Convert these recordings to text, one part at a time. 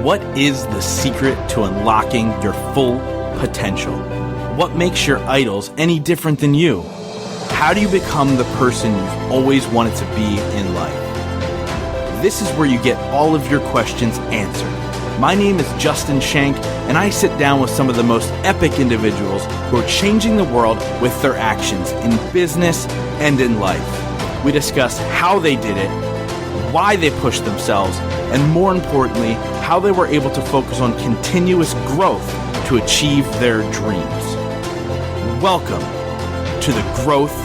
What is the secret to unlocking your full potential? What makes your idols any different than you? How do you become the person you've always wanted to be in life? This is where you get all of your questions answered. My name is Justin Shank, and I sit down with some of the most epic individuals who are changing the world with their actions in business and in life. We discuss how they did it, why they pushed themselves, and more importantly, how they were able to focus on continuous growth to achieve their dreams. Welcome to the Growth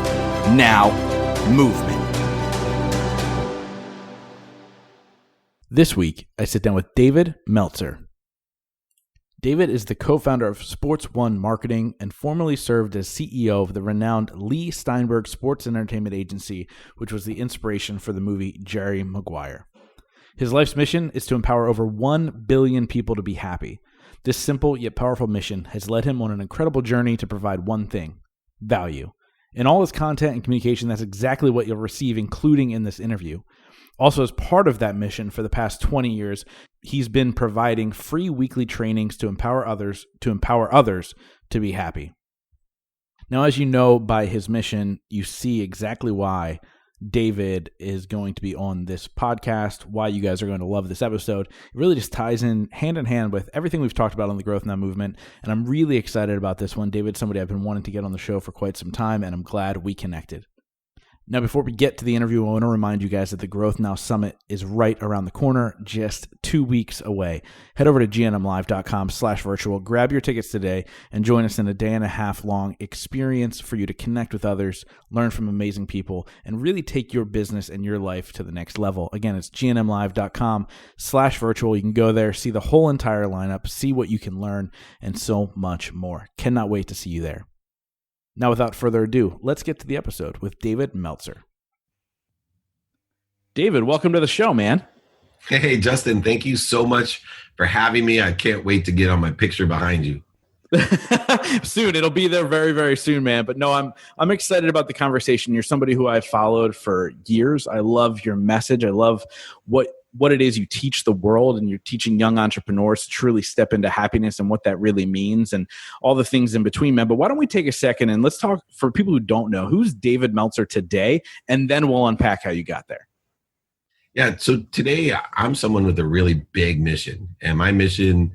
Now movement. This week, I sit down with David Meltzer. David is the co-founder of Sports One Marketing and formerly served as CEO of the renowned Leigh Steinberg Sports and Entertainment Agency, which was the inspiration for the movie Jerry Maguire. His life's mission is to empower over 1 billion people to be happy. This simple yet powerful mission has led him on an incredible journey to provide one thing: value. In all his content and communication, that's exactly what you'll receive, including in this interview. Also, as part of that mission for the past 20 years, he's been providing free weekly trainings to empower others to be happy. Now, as you know by his mission, you see exactly why David is going to be on this podcast, why you guys are going to love this episode. It really just ties in hand with everything we've talked about on the Growth Now movement, and I'm really excited about this one. David's somebody I've been wanting to get on the show for quite some time, and I'm glad we connected. Now, before we get to the interview, I want to remind you guys that the Growth Now Summit is right around the corner, just 2 weeks away. Head over to gnmlive.com/virtual, grab your tickets today, and join us in a day and a half long experience for you to connect with others, learn from amazing people, and really take your business and your life to the next level. Again, it's gnmlive.com/virtual. You can go there, see the whole entire lineup, see what you can learn, and so much more. Cannot wait to see you there. Now, without further ado, let's get to the episode with David Meltzer. David, welcome to the show, man. Hey, Justin, thank you so much for having me. I can't wait to get on my picture behind you. Soon. It'll be there very, very soon, man. But no, I'm excited about the conversation. You're somebody who I've followed for years. I love your message. I love what it is you teach the world, and you're teaching young entrepreneurs to truly step into happiness and what that really means and all the things in between, man. But why don't we take a second and let's talk, for people who don't know, who's David Meltzer today, and then we'll unpack how you got there. Yeah, so today I'm someone with a really big mission, and my mission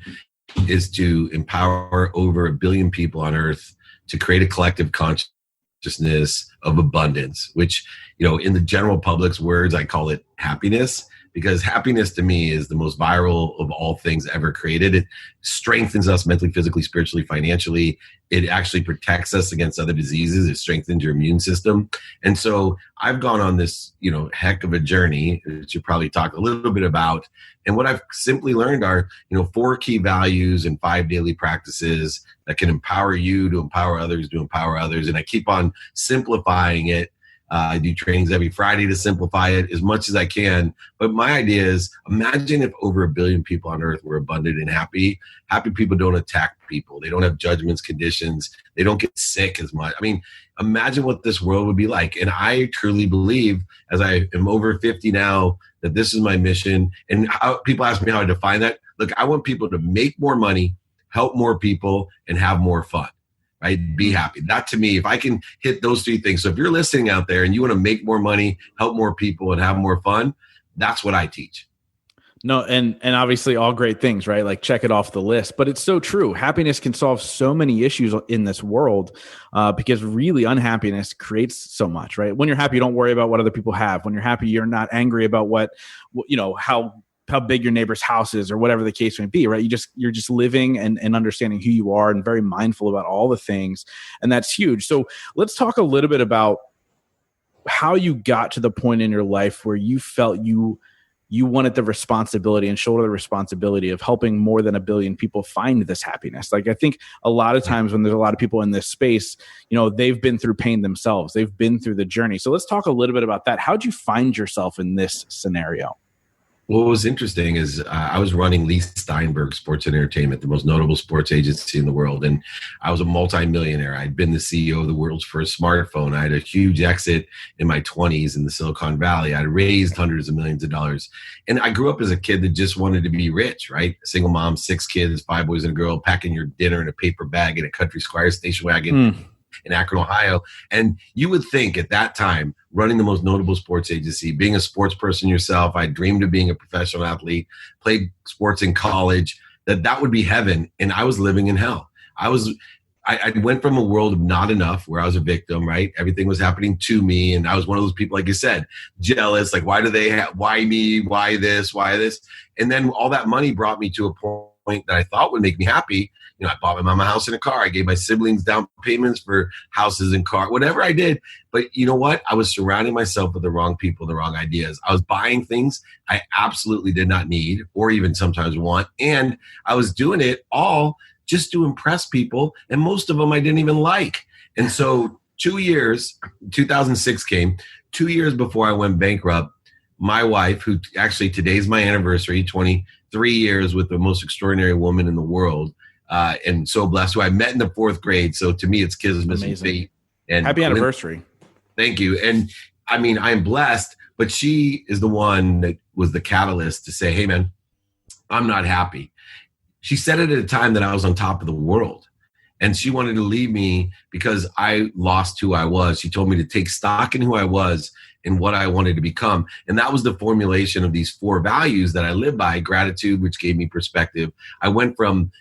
is to empower over 1 billion people on earth to create a collective consciousness of abundance, which, in the general public's words, I call it happiness. Because happiness to me is the most viral of all things ever created. It strengthens us mentally, physically, spiritually, financially. It actually protects us against other diseases. It strengthens your immune system. And so I've gone on this, heck of a journey, which you'll probably talk a little bit about. And what I've simply learned are, 4 key values and 5 daily practices that can empower you to empower others, to empower others. And I keep on simplifying it. I do trainings every Friday to simplify it as much as I can. But my idea is, imagine if over 1 billion people on earth were abundant and happy. Happy people don't attack people. They don't have judgments, conditions. They don't get sick as much. I mean, imagine what this world would be like. And I truly believe, as I am over 50 now, that this is my mission. And people ask me how I define that. Look, I want people to make more money, help more people, and have more fun. Right? Be happy. That, to me, if I can hit those 3 things. So if you're listening out there and you want to make more money, help more people, and have more fun, that's what I teach. No, and obviously all great things, right? Like, check it off the list. But it's so true. Happiness can solve so many issues in this world because really unhappiness creates so much, right? When you're happy, you don't worry about what other people have. When you're happy, you're not angry about how big your neighbor's house is or whatever the case may be, right? You're just living and understanding who you are and very mindful about all the things. And that's huge. So let's talk a little bit about how you got to the point in your life where you felt you wanted the responsibility and shoulder the responsibility of helping more than 1 billion people find this happiness. Like, I think a lot of times when there's a lot of people in this space, they've been through pain themselves. They've been through the journey. So let's talk a little bit about that. How'd you find yourself in this scenario? What was interesting is I was running Leigh Steinberg Sports and Entertainment, the most notable sports agency in the world. And I was a multimillionaire. I'd been the CEO of the world's first smartphone. I had a huge exit in my 20s in the Silicon Valley. I'd raised hundreds of millions of dollars. And I grew up as a kid that just wanted to be rich, right? Single mom, 6 kids, 5 boys and a girl, packing your dinner in a paper bag in a country squire station wagon. In Akron, Ohio. And you would think at that time, running the most notable sports agency, being a sports person yourself, I dreamed of being a professional athlete, played sports in college, that would be heaven. And I was living in hell. I went from a world of not enough where I was a victim, right? Everything was happening to me. And I was one of those people, like you said, jealous, like, why me? Why this? And then all that money brought me to a point that I thought would make me happy. I bought my mom a house and a car. I gave my siblings down payments for houses and car, whatever I did. But you know what? I was surrounding myself with the wrong people, the wrong ideas. I was buying things I absolutely did not need or even sometimes want. And I was doing it all just to impress people. And most of them I didn't even like. And so 2 years, 2006 came, 2 years before I went bankrupt, my wife, who actually today's my anniversary, 23 years with the most extraordinary woman in the world, and so blessed, who I met in the 4th grade. So to me, it's Kismet and fate. And happy anniversary. Thank you. And I mean, I'm blessed, but she is the one that was the catalyst to say, hey, man, I'm not happy. She said it at a time that I was on top of the world. And she wanted to leave me because I lost who I was. She told me to take stock in who I was and what I wanted to become. And that was the formulation of these 4 values that I live by. Gratitude, which gave me perspective. I went from,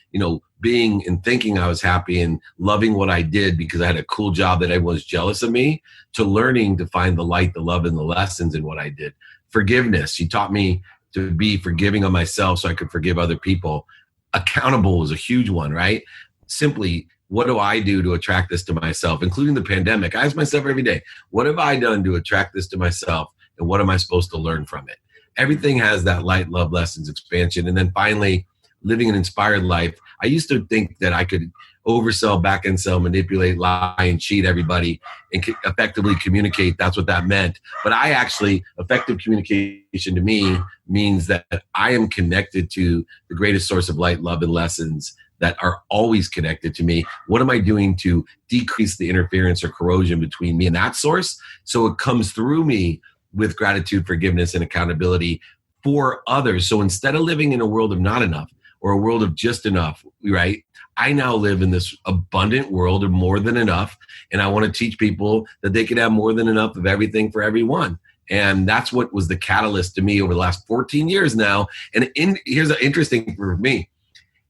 being and thinking I was happy and loving what I did because I had a cool job that everyone was jealous of me, to learning to find the light, the love, and the lessons in what I did. Forgiveness. She taught me to be forgiving of myself so I could forgive other people. Accountable is a huge one, right? Simply, what do I do to attract this to myself, including the pandemic? I ask myself every day, what have I done to attract this to myself, and what am I supposed to learn from it? Everything has that light, love, lessons, expansion. And then finally, living an inspired life. I used to think that I could oversell, back end sell, manipulate, lie, and cheat everybody and effectively communicate. That's what that meant. But effective communication to me means that I am connected to the greatest source of light, love, and lessons that are always connected to me. What am I doing to decrease the interference or corrosion between me and that source, so it comes through me with gratitude, forgiveness, and accountability for others? So instead of living in a world of not enough or a world of just enough, right? I now live in this abundant world of more than enough. And I want to teach people that they can have more than enough of everything for everyone. And that's what was the catalyst to me over the last 14 years now. And here's an interesting for me.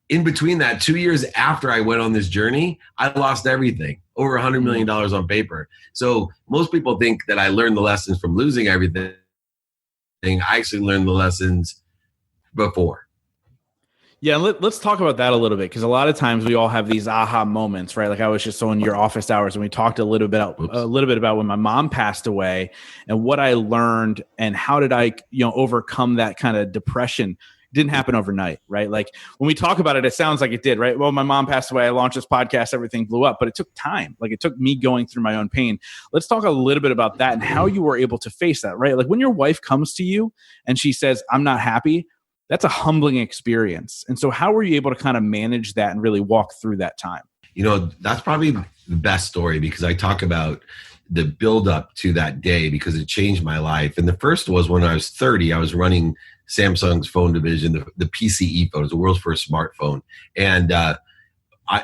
In between that, 2 years after I went on this journey, I lost everything, over $100 million on paper. So most people think that I learned the lessons from losing everything. I actually learned the lessons before. Yeah, let's talk about that a little bit, because a lot of times we all have these aha moments, right? Like I was just on your office hours and we talked a little bit about when my mom passed away and what I learned and how did I, overcome that kind of depression. It didn't happen overnight, right? Like when we talk about it, it sounds like it did, right? Well, my mom passed away, I launched this podcast, everything blew up, but it took time. Like it took me going through my own pain. Let's talk a little bit about that and how you were able to face that, right? Like when your wife comes to you and she says, I'm not happy, that's a humbling experience. And so how were you able to kind of manage that and really walk through that time? That's probably the best story, because I talk about the build up to that day because it changed my life. And the first was when I was 30, I was running Samsung's phone division, the PCE phone, it was the world's first smartphone. And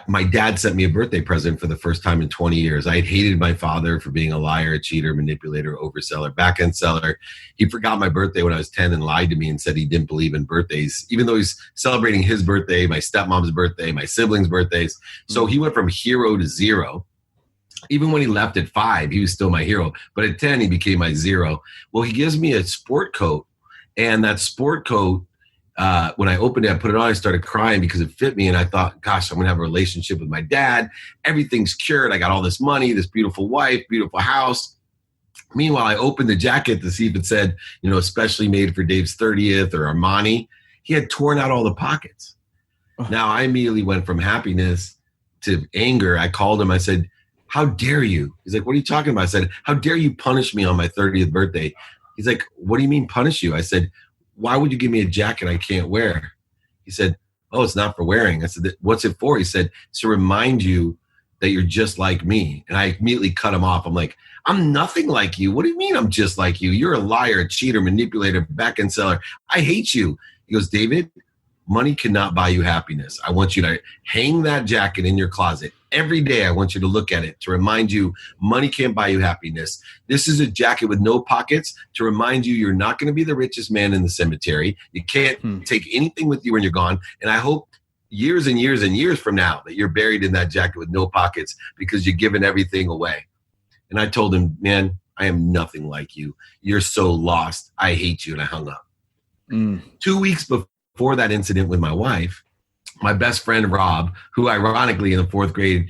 my dad sent me a birthday present for the first time in 20 years. I had hated my father for being a liar, a cheater, manipulator, overseller, back-end seller. He forgot my birthday when I was 10 and lied to me and said he didn't believe in birthdays, even though he's celebrating his birthday, my stepmom's birthday, my siblings' birthdays. So he went from hero to zero. Even when he left at 5, he was still my hero. But at 10, he became my zero. Well, he gives me a sport coat. And that sport coat, when I opened it, I put it on, I started crying because it fit me. And I thought, gosh, I'm going to have a relationship with my dad. Everything's cured. I got all this money, this beautiful wife, beautiful house. Meanwhile, I opened the jacket to see if it said, especially made for Dave's 30th or Armani. He had torn out all the pockets. Now, I immediately went from happiness to anger. I called him. I said, how dare you? He's like, what are you talking about? I said, how dare you punish me on my 30th birthday? He's like, what do you mean punish you? I said, why would you give me a jacket I can't wear? He said, oh, it's not for wearing. I said, what's it for? He said, it's to remind you that you're just like me. And I immediately cut him off. I'm like, I'm nothing like you. What do you mean I'm just like you? You're a liar, a cheater, manipulator, back-end seller. I hate you. He goes, David, money cannot buy you happiness. I want you to hang that jacket in your closet. Every day I want you to look at it to remind you money can't buy you happiness. This is a jacket with no pockets to remind you you're not going to be the richest man in the cemetery. You can't take anything with you when you're gone. And I hope years and years and years from now that you're buried in that jacket with no pockets because you've given everything away. And I told him, man, I am nothing like you. You're so lost. I hate you. And I hung up. 2 weeks before that incident with my wife, my best friend, Rob, who ironically in the fourth grade,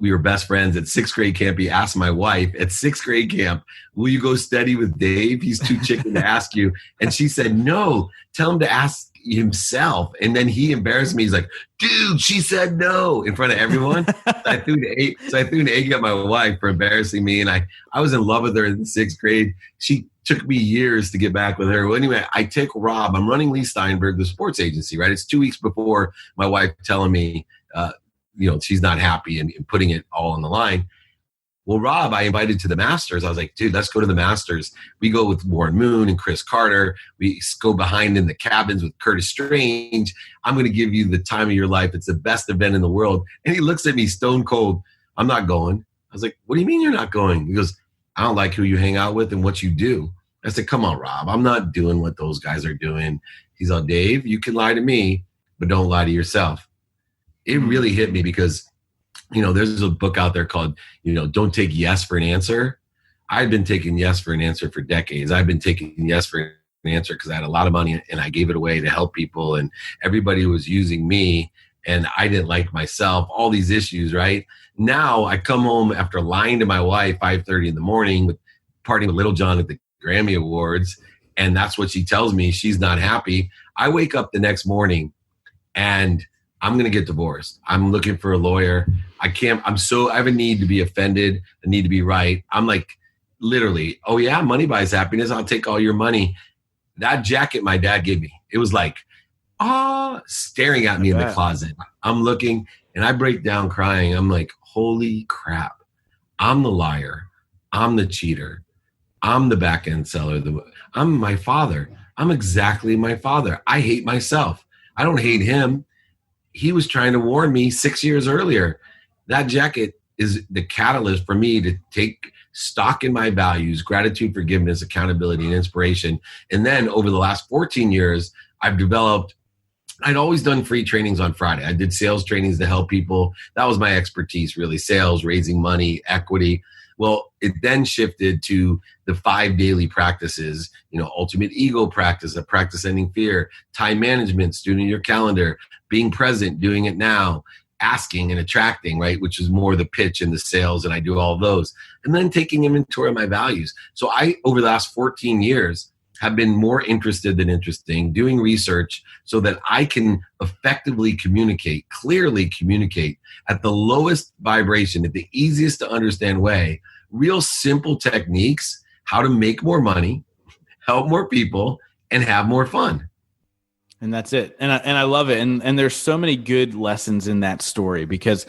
we were best friends at sixth grade camp. He asked my wife at sixth grade camp, will you go study with Dave? He's too chicken to ask you. And she said, no, tell him to ask himself. And then he embarrassed me. He's like, dude, she said no in front of everyone. I threw an egg at my wife for embarrassing me. And I was in love with her in sixth grade. She took me years to get back with her. Well, anyway, I take Rob. I'm running Leigh Steinberg, the sports agency, right? It's 2 weeks before my wife telling me, she's not happy and putting it all on the line. Well, Rob, I invited to the Masters. I was like, dude, let's go to the Masters. We go with Warren Moon and Chris Carter. We go behind in the cabins with Curtis Strange. I'm going to give you the time of your life. It's the best event in the world. And he looks at me stone cold. I'm not going. I was like, what do you mean you're not going? He goes, I don't like who you hang out with and what you do. I said, come on, Rob. I'm not doing what those guys are doing. He's like, Dave, you can lie to me, but don't lie to yourself. It really hit me because there's a book out there called, Don't Take Yes for an Answer. I've been taking yes for an answer for decades. I've been taking yes for an answer because I had a lot of money and I gave it away to help people and everybody was using me and I didn't like myself, all these issues, right? Now I come home after lying to my wife 5:30 in the morning with partying with Little John at the Grammy Awards. And that's what she tells me. She's not happy. I wake up the next morning and I'm going to get divorced. I'm looking for a lawyer. I have a need to be offended, a need to be right. I'm like, literally, oh yeah, money buys happiness. I'll take all your money. That jacket my dad gave me, it was like, staring at me in the closet. I'm looking and I break down crying. I'm like, holy crap. I'm the liar. I'm the cheater. I'm the back end seller. I'm my father. I'm exactly my father. I hate myself. I don't hate him. He was trying to warn me 6 years earlier. That jacket is the catalyst for me to take stock in my values, gratitude, forgiveness, accountability, and inspiration. And then over the last 14 years, I'd always done free trainings on Friday. I did sales trainings to help people. That was my expertise, really. Sales, raising money, equity. Well, it then shifted to the 5 daily practices, ultimate ego practice, a practice ending fear, time management, student your calendar, being present, doing it now, asking and attracting, right? Which is more the pitch and the sales. And I do all those. And then taking inventory of my values. So I, over the last 14 years, have been more interested than interesting, doing research so that I can effectively communicate, clearly communicate at the lowest vibration, at the easiest to understand way, real simple techniques, how to make more money, help more people, and have more fun. And that's it. And I love it. And there's so many good lessons in that story because,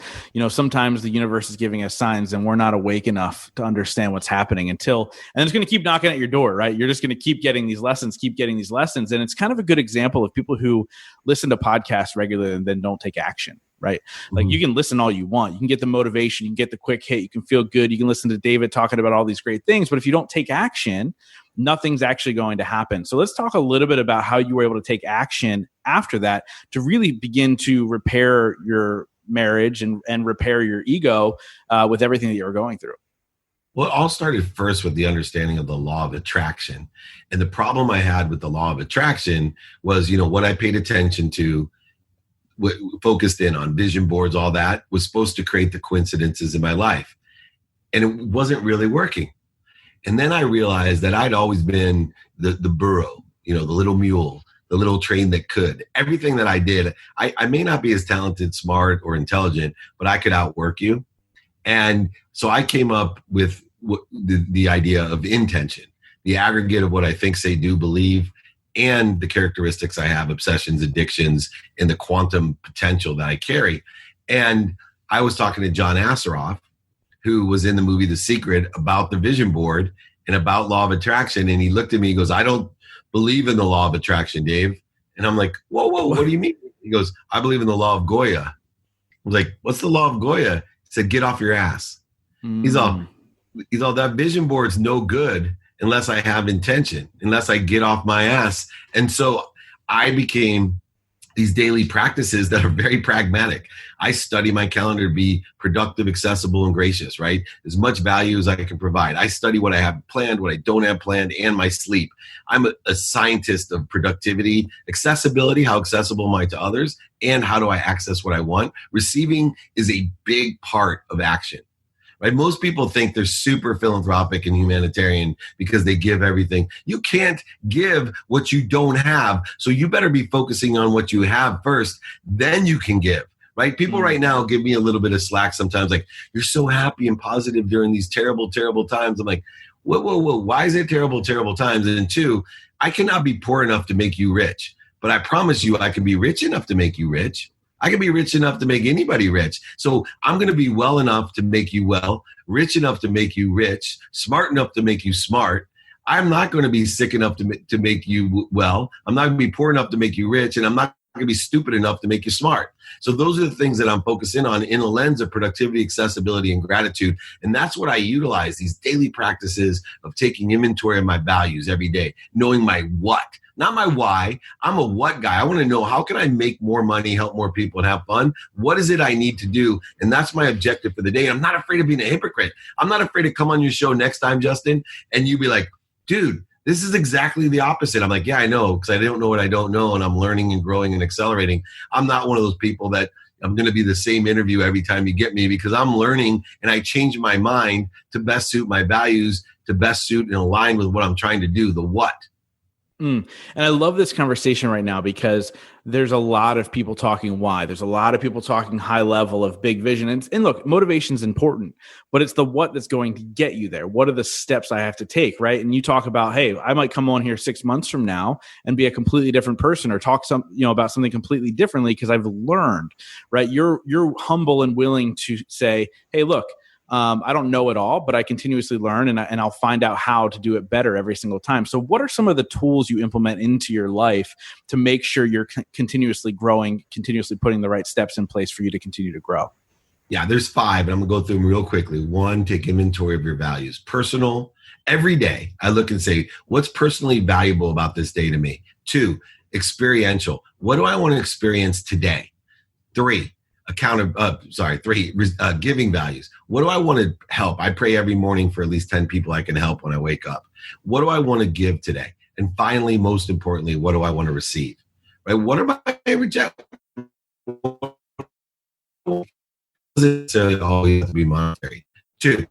sometimes the universe is giving us signs and we're not awake enough to understand what's happening and it's going to keep knocking at your door, right? You're just going to keep getting these lessons. And it's kind of a good example of people who listen to podcasts regularly and then don't take action, right? Like you can listen all you want. You can get the motivation, you can get the quick hit, you can feel good. You can listen to David talking about all these great things, but if you don't take action, nothing's actually going to happen. So let's talk a little bit about how you were able to take action after that to really begin to repair your marriage and repair your ego with everything that you were going through. Well, it all started first with the understanding of the law of attraction. And the problem I had with the law of attraction was, what I paid attention to, focused in on vision boards, all that was supposed to create the coincidences in my life. And it wasn't really working. And then I realized that I'd always been the burro, the little mule, the little train that could. Everything that I did, I may not be as talented, smart, or intelligent, but I could outwork you. And so I came up with the idea of intention, the aggregate of what I think, say, do, believe, and the characteristics I have, obsessions, addictions, and the quantum potential that I carry. And I was talking to John Asseroff, who was in the movie The Secret, about the vision board and about law of attraction. And he looked at me, he goes, I don't believe in the law of attraction, Dave. And I'm like, whoa, what do you mean? He goes, I believe in the law of Goya. I was like, what's the law of Goya? He said, get off your ass. He's all, that vision board's no good unless I have intention, unless I get off my ass. And so I became these daily practices that are very pragmatic. I study my calendar to be productive, accessible, and gracious, right? As much value as I can provide. I study what I have planned, what I don't have planned, and my sleep. I'm a scientist of productivity, accessibility, how accessible am I to others, and how do I access what I want? Receiving is a big part of action. Right? Most people think they're super philanthropic and humanitarian because they give everything. You can't give what you don't have. So you better be focusing on what you have first. Then you can give. Right? People right now give me a little bit of slack sometimes, like, you're so happy and positive during these terrible, terrible times. I'm like, whoa. Why is it terrible, terrible times? And two, I cannot be poor enough to make you rich. But I promise you, I can be rich enough to make you rich. I can be rich enough to make anybody rich. So I'm going to be well enough to make you well, rich enough to make you rich, smart enough to make you smart. I'm not going to be sick enough to make you well. I'm not going to be poor enough to make you rich. And I'm not going to be stupid enough to make you smart. So those are the things that I'm focusing on in a lens of productivity, accessibility, and gratitude. And that's what I utilize, these daily practices of taking inventory of my values every day, knowing my what. Not my why. I'm a what guy. I want to know, how can I make more money, help more people, and have fun? What is it I need to do? And that's my objective for the day. I'm not afraid of being a hypocrite. I'm not afraid to come on your show next time, Justin, and you be like, dude, this is exactly the opposite. I'm like, yeah, I know, because I don't know what I don't know, and I'm learning and growing and accelerating. I'm not one of those people that I'm going to be the same interview every time you get me, because I'm learning and I change my mind to best suit my values, to best suit and align with what I'm trying to do, the what. And I love this conversation right now because there's a lot of people talking why. There's a lot of people talking high level of big vision. And look, motivation is important, but it's the what that's going to get you there. What are the steps I have to take, right? And you talk about, hey, I might come on here 6 months from now and be a completely different person, or talk about something completely differently because I've learned, right? You're humble and willing to say, hey, look, I don't know it all, but I continuously learn, and I'll find out how to do it better every single time. So what are some of the tools you implement into your life to make sure you're continuously growing, continuously putting the right steps in place for you to continue to grow? Yeah, there's 5, and I'm going to go through them real quickly. 1, take inventory of your values. Personal, every day I look and say, what's personally valuable about this day to me? 2, experiential. What do I want to experience today? 3, giving values. What do I want to help? I pray every morning for at least 10 people I can help when I wake up. What do I want to give today? And finally, most importantly, what do I want to receive? Right? What are my reject? Doesn't always have to be monetary. 2,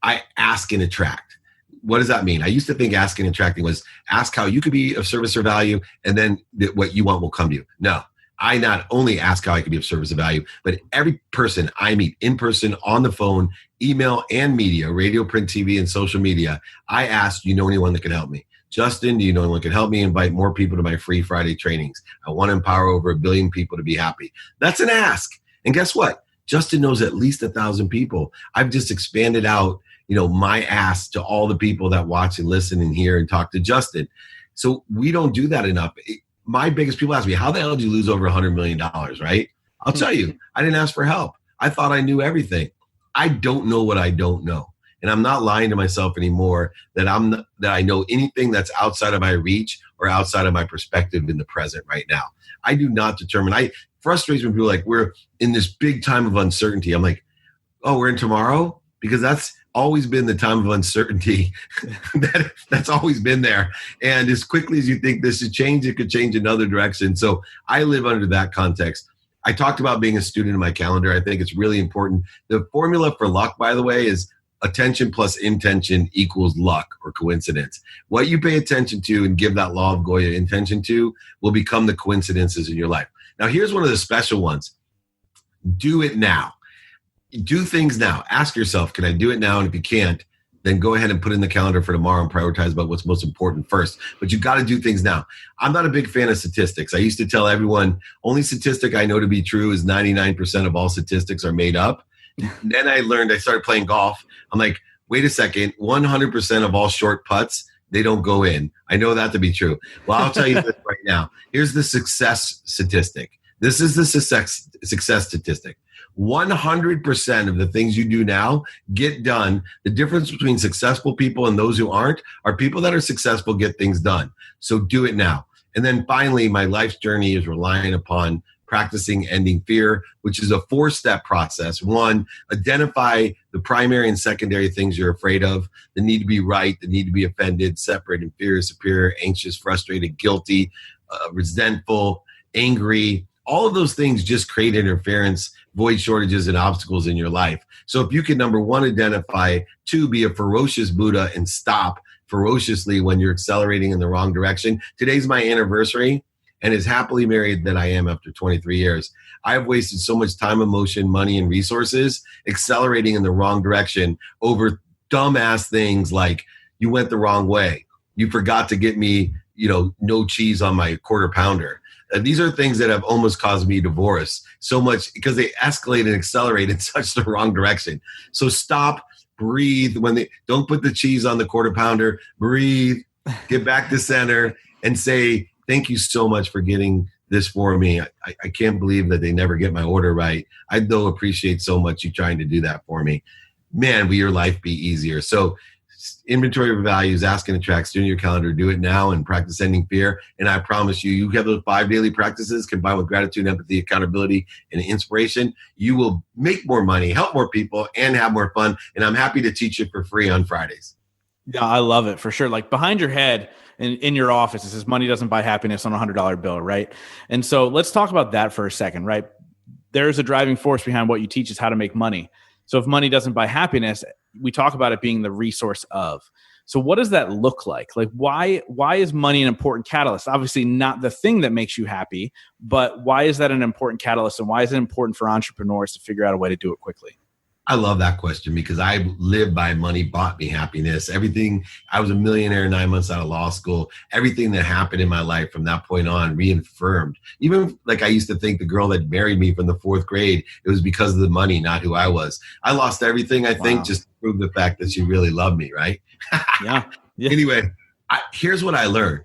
I ask and attract. What does that mean? I used to think asking and attracting was ask how you could be of service or value, and then what you want will come to you. No. I not only ask how I can be of service and value, but every person I meet in person, on the phone, email, and media, radio, print, TV, and social media, I ask, do you know anyone that can help me? Justin, do you know anyone that can help me invite more people to my free Friday trainings? I want to empower over 1 billion people to be happy. That's an ask. And guess what? Justin knows at least 1,000 people. I've just expanded out, my ask to all the people that watch and listen and hear and talk to Justin. So we don't do that enough. My biggest people ask me, how the hell did you lose over $100 million, right? I'll tell you, I didn't ask for help. I thought I knew everything. I don't know what I don't know. And I'm not lying to myself anymore that I know anything that's outside of my reach or outside of my perspective in the present right now. I do not determine. Frustrates when people are like, we're in this big time of uncertainty. I'm like, oh, we're in tomorrow? Because that's always been the time of uncertainty. That's always been there. And as quickly as you think this should change, it could change another direction. So I live under that context. I talked about being a student in my calendar. I think it's really important. The formula for luck, by the way, is attention plus intention equals luck or coincidence. What you pay attention to and give that law of Goya intention to will become the coincidences in your life. Now, here's one of the special ones. Do it now. Do things now. Ask yourself, can I do it now? And if you can't, then go ahead and put in the calendar for tomorrow and prioritize about what's most important first. But you got to do things now. I'm not a big fan of statistics. I used to tell everyone, only statistic I know to be true is 99% of all statistics are made up. Then I started playing golf. I'm like, wait a second, 100% of all short putts, they don't go in. I know that to be true. Well, I'll tell you this right now. Here's the success statistic. This is the success statistic. 100% of the things you do now get done. The difference between successful people and those who aren't are people that are successful get things done. So do it now. And then finally, my life's journey is relying upon practicing ending fear, which is a 4-step process. 1, identify the primary and secondary things you're afraid of: the need to be right, the need to be offended, separate, inferior, superior, anxious, frustrated, guilty, resentful, angry. All of those things just create interference, void shortages, and obstacles in your life. So if you can, number 1, identify; 2, be a ferocious Buddha and stop ferociously when you're accelerating in the wrong direction. Today's my anniversary, and as happily married that I am after 23 years, I've wasted so much time, emotion, money, and resources accelerating in the wrong direction over dumbass things like, you went the wrong way, you forgot to get me, no cheese on my quarter pounder. These are things that have almost caused me divorce so much because they escalate and accelerate in such the wrong direction. So stop, breathe. Don't put the cheese on the quarter pounder, breathe, get back to center and say, thank you so much for getting this for me. I can't believe that they never get my order right. I though appreciate so much you trying to do that for me. Man, will your life be easier? So inventory of values, ask and attract, doing your calendar, do it now and practice ending fear. And I promise you have those 5 daily practices combined with gratitude, empathy, accountability, and inspiration. You will make more money, help more people, and have more fun. And I'm happy to teach it for free on Fridays. Yeah, I love it for sure. Like behind your head in your office, it says money doesn't buy happiness on a $100 bill, right? And so let's talk about that for a second, right? There's a driving force behind what you teach is how to make money. So if money doesn't buy happiness, we talk about it being the resource of. So what does that look like? Like why is money an important catalyst? Obviously not the thing that makes you happy, but why is that an important catalyst, and why is it important for entrepreneurs to figure out a way to do it quickly? I love that question because I live by money bought me happiness. Everything, I was a millionaire 9 months out of law school. Everything that happened in my life from that point on reaffirmed. Even like I used to think the girl that married me from the 4th grade, it was because of the money, not who I was. I lost everything, I think, just to prove the fact that she really loved me, right? Yeah. Anyway, here's what I learned.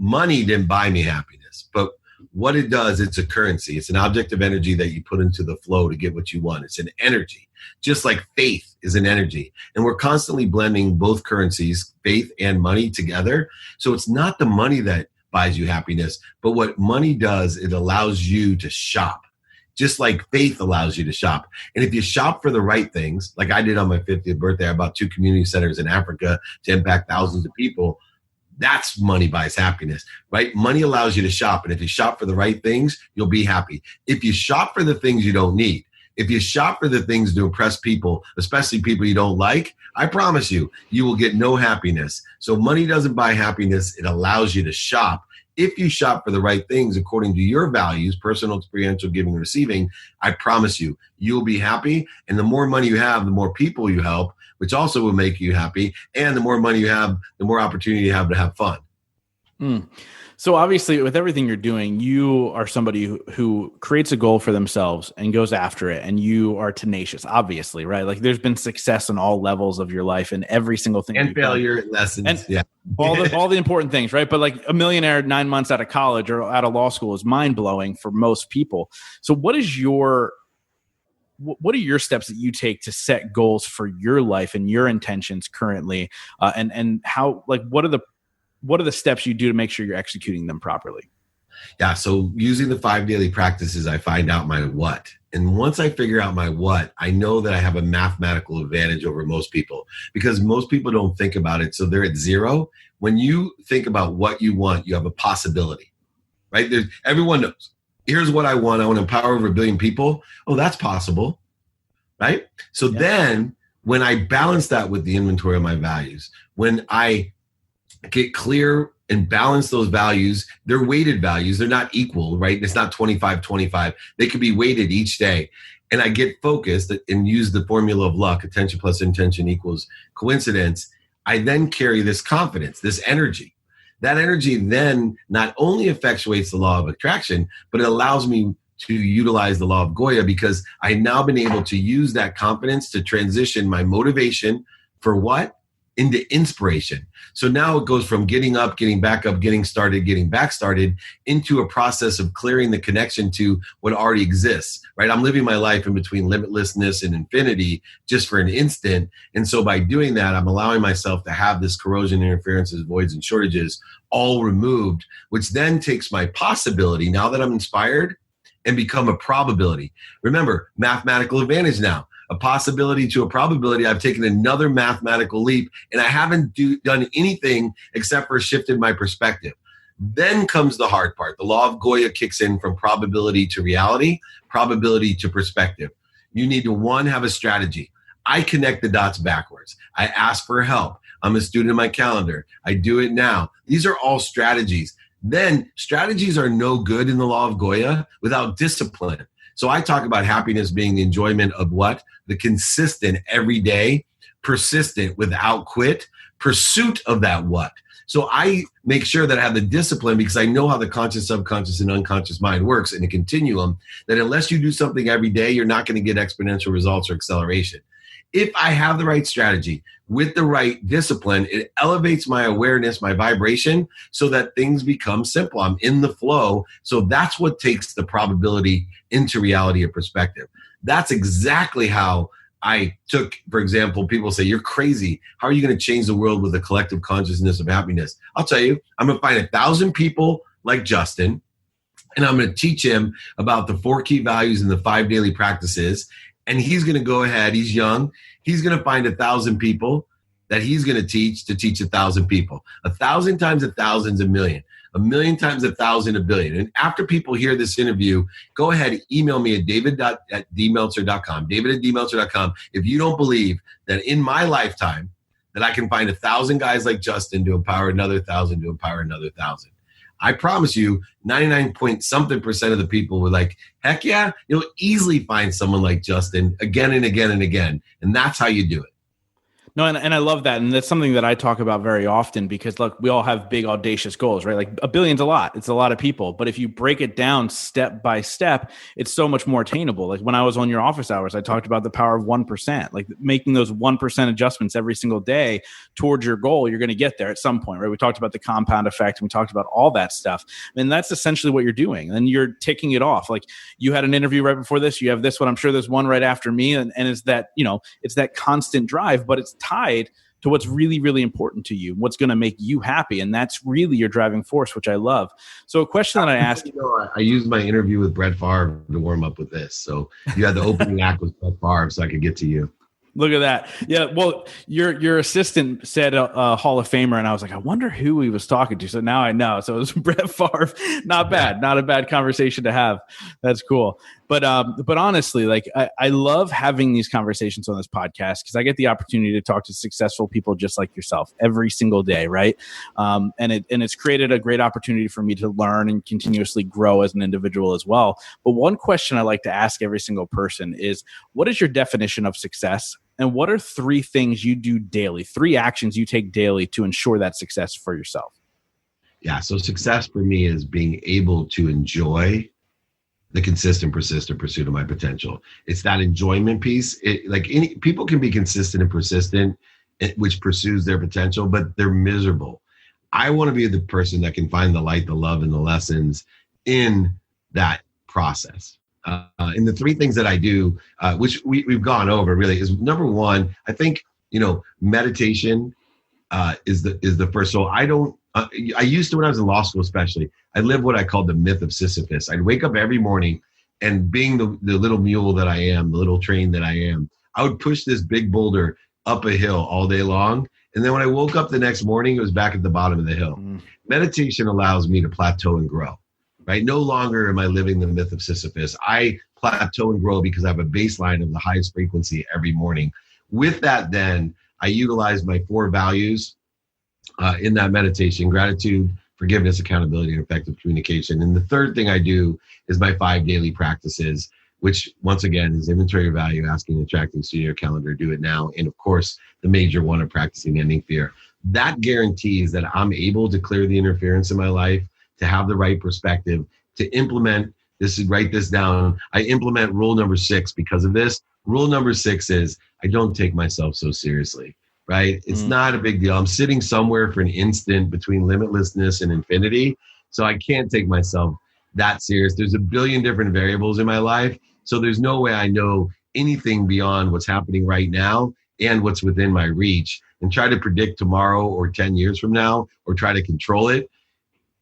Money didn't buy me happiness, but what it does, it's a currency. It's an object of energy that you put into the flow to get what you want. It's an energy. Just like faith is an energy. And we're constantly blending both currencies, faith and money, together. So it's not the money that buys you happiness, but what money does, it allows you to shop. Just like faith allows you to shop. And if you shop for the right things, like I did on my 50th birthday, I bought 2 community centers in Africa to impact thousands of people. That's money buys happiness, right? Money allows you to shop. And if you shop for the right things, you'll be happy. If you shop for the things you don't need, if you shop for the things to impress people, especially people you don't like, I promise you, you will get no happiness. So money doesn't buy happiness. It allows you to shop. If you shop for the right things according to your values, personal, experiential, giving, and receiving, I promise you, you'll be happy. And the more money you have, the more people you help, which also will make you happy. And the more money you have, the more opportunity you have to have fun. So obviously with everything you're doing, you are somebody who creates a goal for themselves and goes after it. And you are tenacious, obviously, right? Like there's been success on all levels of your life and every single thing. And failure, lessons. And yeah. all the important things, right? But like a millionaire 9 months out of college or out of law school is mind blowing for most people. So what are your steps that you take to set goals for your life and your intentions currently? And how, like, what are the steps you do to make sure you're executing them properly? Yeah. So using the 5 daily practices, I find out my what. And once I figure out my what, I know that I have a mathematical advantage over most people because most people don't think about it. So they're at 0. When you think about what you want, you have a possibility, right? Everyone knows. Here's what I want. I want to empower over 1 billion people. Oh, that's possible, right? So then when I balance that with the inventory of my values, when I get clear and balance those values, they're weighted values. They're not equal, right? It's not 25-25. They could be weighted each day. and I get focused and use the formula of luck, attention plus intention equals coincidence, I then carry this confidence, this energy. That energy then not only effectuates the law of attraction, but it allows me to utilize the law of Goya, because I've now been able to use that confidence to transition my motivation for what? Into inspiration. So now it goes from getting up, getting back up, getting started, getting back started, into a process of clearing the connection to what already exists, right? I'm living my life in between limitlessness and infinity just for an instant. And so by doing that, I'm allowing myself to have this corrosion, interferences, voids, and shortages all removed, which then takes my possibility, now that I'm inspired, and become a probability. Remember, mathematical advantage now. A possibility to a probability, I've taken another mathematical leap, and I haven't done anything except for shifted my perspective. Then comes the hard part. The law of Goya kicks in from probability to reality, probability to perspective. You need to, one, have a strategy. I connect the dots backwards. I ask for help. I'm a student of my calendar. I do it now. These are all strategies. Then strategies are no good in the law of Goya without discipline. So I talk about happiness being the enjoyment of what? The consistent, everyday, persistent, without quit, pursuit of that what. So I make sure that I have the discipline, because I know how the conscious, subconscious, and unconscious mind works in a continuum, that unless you do something every day, you're not going to get exponential results or acceleration. If I have the right strategy with the right discipline, it elevates my awareness, my vibration, so that things become simple. I'm in the flow. So that's what takes the probability into reality of perspective. That's exactly how I took, for example, people say, you're crazy. How are you going to change the world with a collective consciousness of happiness? I'll tell you, I'm going to find 1,000 people like Justin, and I'm going to teach him about the 4 key values and the 5 daily practices. And he's going to go ahead, he's young, he's going to find 1,000 people that he's going to teach 1,000 people. 1,000 times 1,000 is 1,000,000. 1,000,000 times 1,000, 1,000,000,000. And after people hear this interview, go ahead, email me at david@dmeltzer.com, david@dmeltzer.com. If you don't believe that in my lifetime that I can find 1,000 guys like Justin to empower another 1,000 to empower another 1,000. I promise you, 99% of the people were like, heck yeah, you'll easily find someone like Justin again and again and again. And that's how you do it. No, and I love that. And that's something that I talk about very often, because look, we all have big, audacious goals, right? Like 1 billion's a lot. It's a lot of people. But if you break it down step by step, it's so much more attainable. Like when I was on your office hours, I talked about the power of 1%, like making those 1% adjustments every single day towards your goal. You're going to get there at some point, right? We talked about the compound effect, and we talked about all that stuff. And that's essentially what you're doing. And you're ticking it off. Like you had an interview right before this. You have this one. I'm sure there's one right after me. And it's that, it's that constant drive, but it's tied to what's really, really important to you, what's going to make you happy. And that's really your driving force, which I love. So a question that I ask, I used my interview with Brett Favre to warm up with this. So you had the opening act with Brett Favre so I could get to you. Look at that. Yeah. Well, your assistant said Hall of Famer, and I was like, I wonder who he was talking to. So now I know. So it was Brett Favre. Not bad. Not a bad conversation to have. That's cool. But honestly, like I love having these conversations on this podcast, because I get the opportunity to talk to successful people just like yourself every single day, right? And it's created a great opportunity for me to learn and continuously grow as an individual as well. But one question I like to ask every single person is, what is your definition of success? And what are 3 things you do daily, 3 actions you take daily to ensure that success for yourself? Yeah, so success for me is being able to enjoy the consistent, persistent pursuit of my potential. It's that enjoyment piece. People can be consistent and persistent, which pursues their potential, but they're miserable. I want to be the person that can find the light, the love, and the lessons in that process. And the 3 things that I do, which we've gone over really, is number 1, I think, meditation is the first. So I used to, when I was in law school especially, I lived what I called the myth of Sisyphus. I'd wake up every morning, and being the little mule that I am, the little train that I am, I would push this big boulder up a hill all day long. And then when I woke up the next morning, it was back at the bottom of the hill. Meditation allows me to plateau and grow. Right? No longer am I living the myth of Sisyphus. I plateau and grow because I have a baseline of the highest frequency every morning. With that, then, I utilize my 4 values in that meditation: gratitude, forgiveness, accountability, and effective communication. And the third thing I do is my 5 daily practices. which once again is inventory value, asking, attracting, studio calendar, do it now. And of course, the major one of practicing ending fear. That guarantees that I'm able to clear the interference in my life, to have the right perspective, to implement this, write this down. I implement rule number 6 because of this. Rule number 6 is I don't take myself so seriously, right? It's not a big deal. I'm sitting somewhere for an instant between limitlessness and infinity. So I can't take myself that serious. There's a billion different variables in my life. So there's no way I know anything beyond what's happening right now and what's within my reach, and try to predict tomorrow or 10 years from now or try to control it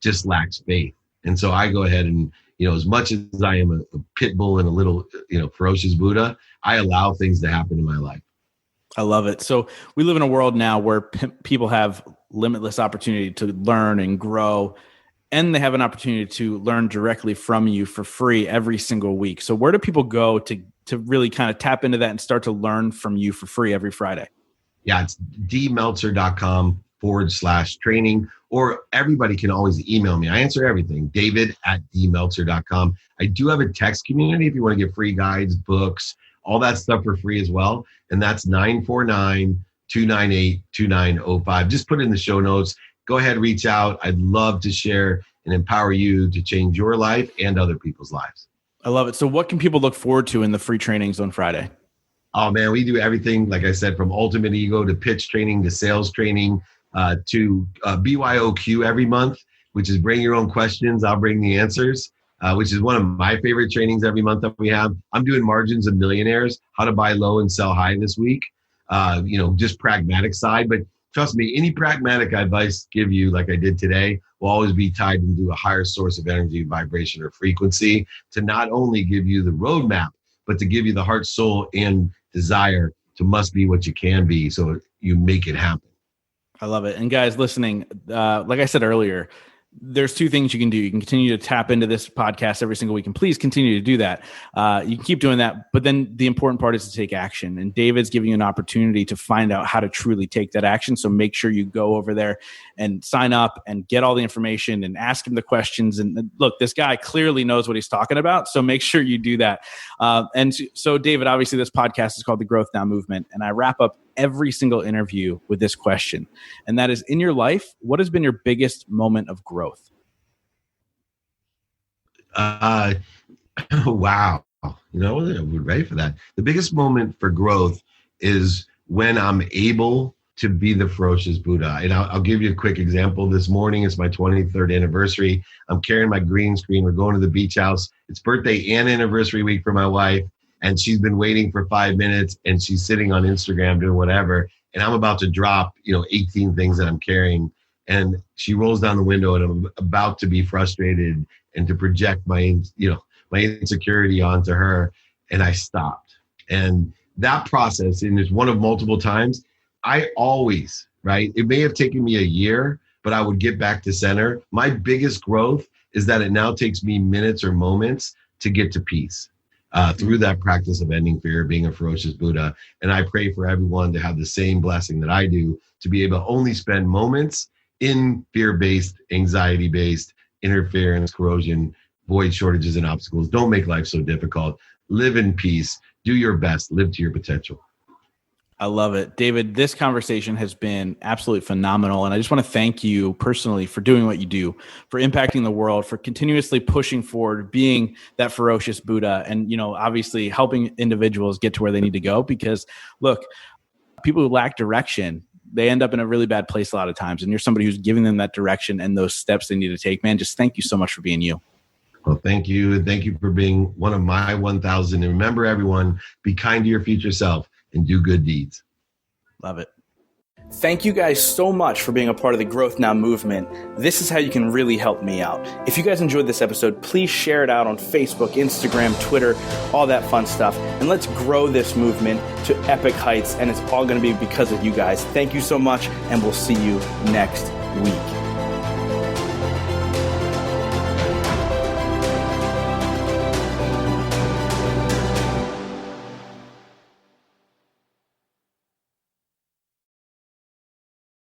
just lacks faith. And so I go ahead and, as much as I am a pit bull and a little, ferocious Buddha, I allow things to happen in my life. I love it. So we live in a world now where people have limitless opportunity to learn and grow, and they have an opportunity to learn directly from you for free every single week. So where do people go to really kind of tap into that and start to learn from you for free every Friday? Yeah, it's dmeltzer.com/training, or everybody can always email me. I answer everything, david@dmeltzer.com. I do have a text community if you want to get free guides, books, all that stuff for free as well. And that's 949-298-2905. Just put it in the show notes. Go ahead, reach out. I'd love to share and empower you to change your life and other people's lives. I love it. So what can people look forward to in the free trainings on Friday? Oh man, we do everything, like I said, from ultimate ego to pitch training to sales training to BYOQ every month, which is bring your own questions. I'll bring the answers, which is one of my favorite trainings every month that we have. I'm doing margins of millionaires, how to buy low and sell high this week. Just pragmatic side, but trust me, any pragmatic advice give you, like I did today, will always be tied into a higher source of energy, vibration, or frequency to not only give you the roadmap, but to give you the heart, soul, and desire to must be what you can be, so you make it happen. I love it. And guys listening, like I said earlier, there's 2 things you can do. You can continue to tap into this podcast every single week, and please continue to do that. You can keep doing that, but then the important part is to take action. And David's giving you an opportunity to find out how to truly take that action. So make sure you go over there and sign up and get all the information and ask him the questions. And look, this guy clearly knows what he's talking about. So make sure you do that. And so David, obviously this podcast is called the Growth Now Movement. And I wrap up every single interview with this question. And that is, in your life, what has been your biggest moment of growth? Wow. I would ready for that. The biggest moment for growth is when I'm able to be the ferocious Buddha. And I'll give you a quick example. This morning, it's my 23rd anniversary. I'm carrying my green screen. We're going to the beach house. It's birthday and anniversary week for my wife. And she's been waiting for 5 minutes, and she's sitting on Instagram doing whatever. And I'm about to drop, 18 things that I'm carrying. And she rolls down the window, and I'm about to be frustrated and to project my insecurity onto her. And I stopped. And that process, and it's one of multiple times, I always, right? It may have taken me a year, but I would get back to center. My biggest growth is that it now takes me minutes or moments to get to peace. Through that practice of ending fear, being a ferocious Buddha. And I pray for everyone to have the same blessing that I do, to be able to only spend moments in fear-based, anxiety-based, interference, corrosion, void, shortages, and obstacles. Don't make life so difficult. Live in peace. Do your best. Live to your potential. I love it. David, this conversation has been absolutely phenomenal. And I just want to thank you personally for doing what you do, for impacting the world, for continuously pushing forward, being that ferocious Buddha, and, obviously helping individuals get to where they need to go. Because look, people who lack direction, they end up in a really bad place a lot of times. And you're somebody who's giving them that direction and those steps they need to take. Man, just thank you so much for being you. Well, thank you. And thank you for being one of my 1,000. And remember, everyone, be kind to your future self and do good deeds. Love it. Thank you guys so much for being a part of the Growth Now movement. This is how you can really help me out. If you guys enjoyed this episode, please share it out on Facebook, Instagram, Twitter, all that fun stuff. And let's grow this movement to epic heights. And it's all going to be because of you guys. Thank you so much. And we'll see you next week.